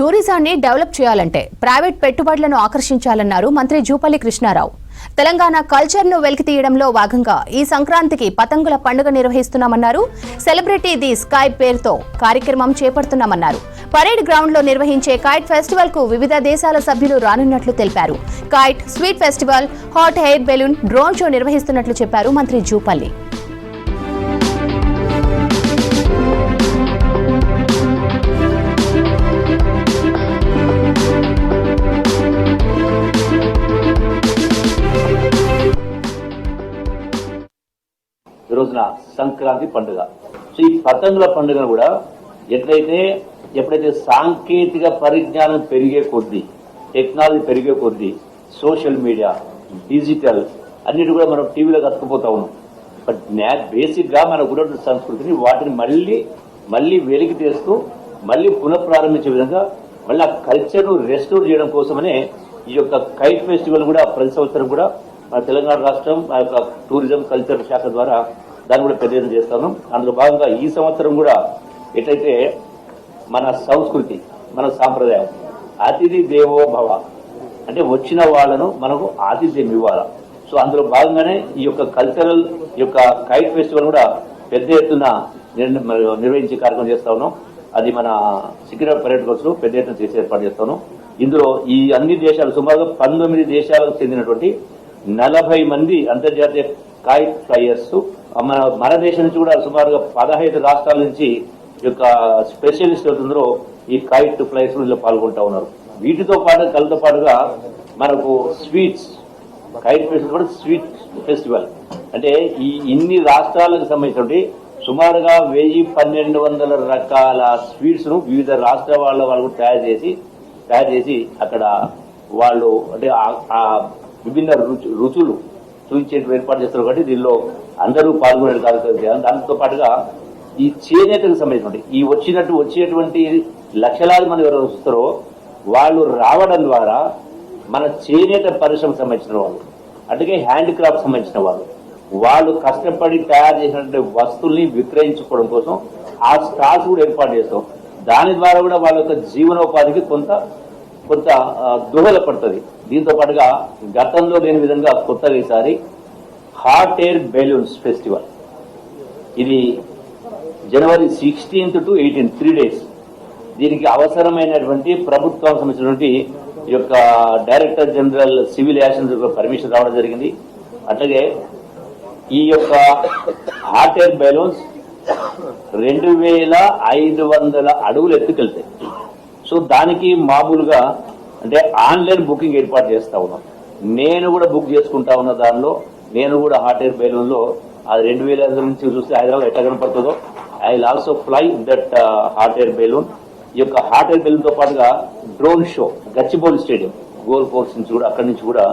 టూరిజాన్ని develop చేయాలంటే private పెట్టుబడులను ఆకర్షించాలన్నారు మంత్రి జూపల్లి కృష్ణారావు. తెలంగాణ కల్చర్ను వెలికితీయడంలో భాగంగా ఈ సంక్రాంతికి పతంగుల పండుగ నిర్వహిస్తున్నామన్నారు. సెలబ్రిటీ ది స్కై పేరుతో కార్యక్రమం చేపడుతున్నామన్నారు. పరేడ్ గ్రౌండ్ లో నిర్వహించే కైట్ ఫెస్టివల్ కు వివిధ దేశాల సభ్యులు రానున్నట్లు తెలిపారు. Kite, sweet festival, hot air balloon, drone show నిర్వహిస్తున్నట్లు చెప్పారు మంత్రి జూపల్లి. ఈ రోజున సంక్రాంతి పండుగ. సో ఈ పతంగుల పండుగను కూడా ఎప్పుడైతే సాంకేతిక పరిజ్ఞానం పెరిగే కొద్దీ, టెక్నాలజీ పెరిగే కొద్దీ, సోషల్ మీడియా, డిజిటల్ అన్నిటి కూడా మనం టీవీలో కట్టుకుపోతా ఉన్నాం. బట్ బేసిక్ గా మనకు ఉన్నటువంటి సంస్కృతిని వాటిని మళ్ళీ వెలికి తీస్తూ మళ్ళీ పునఃప్రారంభించే విధంగా మళ్ళీ ఆ కల్చర్ ను రెస్టోర్ చేయడం కోసమనే ఈ యొక్క కైట్ ఫెస్టివల్ కూడా ప్రతి సంవత్సరం కూడా మన తెలంగాణ రాష్ట్రం ఆ యొక్క టూరిజం కల్చర్ శాఖ ద్వారా దాన్ని కూడా పెద్ద ఎత్తున చేస్తాను. అందులో భాగంగా ఈ సంవత్సరం కూడా ఎట్లయితే మన సంస్కృతి, మన సాంప్రదాయం అతిథి దేవో భవ అంటే వచ్చిన వాళ్ళను మనకు ఆతిథ్యం ఇవ్వాలా. సో అందులో భాగంగానే ఈ యొక్క కల్చరల్ యొక్క కైట్ ఫెస్టివల్ కూడా పెద్ద ఎత్తున నిర్వహించే కార్యక్రమం చేస్తా ఉన్నాం. అది మన సికింద్రాబాద్ పర్యాటక కోర్సులో పెద్ద ఎత్తున చేసే ఏర్పాటు చేస్తాను. ఇందులో ఈ అన్ని దేశాలు సుమారుగా 19 దేశాలకు చెందినటువంటి 40 మంది అంతర్జాతీయ కైట్ ఫ్లైయర్స్, మన దేశం నుంచి కూడా సుమారుగా 15 రాష్ట్రాల నుంచి ఈ యొక్క స్పెషలిస్ట్ అవుతుందో ఈ కైట్ ఫ్లైయర్స్ ఇందులో పాల్గొంటా ఉన్నారు. వీటితో పాటుగా మనకు స్వీట్స్, కైట్ ఫెస్టివల్ కూడా స్వీట్ ఫెస్టివల్ అంటే ఈ ఇన్ని రాష్ట్రాలకు సంబంధించినటువంటి సుమారుగా 1000-1200 రకాల స్వీట్స్ ను వివిధ రాష్ట్రాల వాళ్ళు తయారు చేసి అక్కడ వాళ్ళు అంటే ఆ విభిన్న రుచులు చూపించే ఏర్పాటు చేస్తారు. కాబట్టి దీనిలో అందరూ పాల్గొనే కార్యక్రమం. దాంతో పాటుగా ఈ చేనేతకు సంబంధించినటువంటి ఈ వచ్చేటువంటి లక్షలాది మంది ఎవరు వస్తారో వాళ్ళు రావడం ద్వారా మన చేనేత పరిశ్రమకు సంబంధించిన వాళ్ళు, అట్లాగే హ్యాండ్ క్రాఫ్ట్ సంబంధించిన వాళ్ళు కష్టపడి తయారు చేసినటువంటి వస్తువుల్ని విక్రయించుకోవడం కోసం ఆ స్టాల్స్ కూడా ఏర్పాటు చేస్తాం. దాని ద్వారా కూడా వాళ్ళ యొక్క జీవనోపాధికి కొంత దోహదపడుతుంది. దీంతో పాటుగా గతంలో లేని విధంగా కొత్తగా ఈసారి హాట్ ఎయిర్ బెలూన్స్ ఫెస్టివల్, ఇది జనవరి 16th to 18th 3 days. దీనికి అవసరమైనటువంటి ప్రభుత్వానికి సంబంధించినటువంటి ఈ యొక్క director general civil action permission రావడం జరిగింది. అట్లాగే ఈ యొక్క హాట్ ఎయిర్ బెలూన్స్ 2500 అడుగులు ఎత్తుకెళ్తాయి. సో దానికి మామూలుగా అంటే ఆన్లైన్ బుకింగ్ ఏర్పాటు చేస్తా ఉన్నాం. నేను కూడా బుక్ చేసుకుంటా ఉన్న దానిలో నేను కూడా హాట్ ఎయిర్ బెలూన్ లో అది 2500 నుంచి చూస్తే హైదరాబాద్ ఎట్లా కనపడుతుందో I will also fly that hot air balloon. ఈ యొక్క హాట్ ఎయిర్ బెలూన్ తో పాటుగా drone show Gachibowli stadium golf course నుంచి కూడా అక్కడి నుంచి కూడా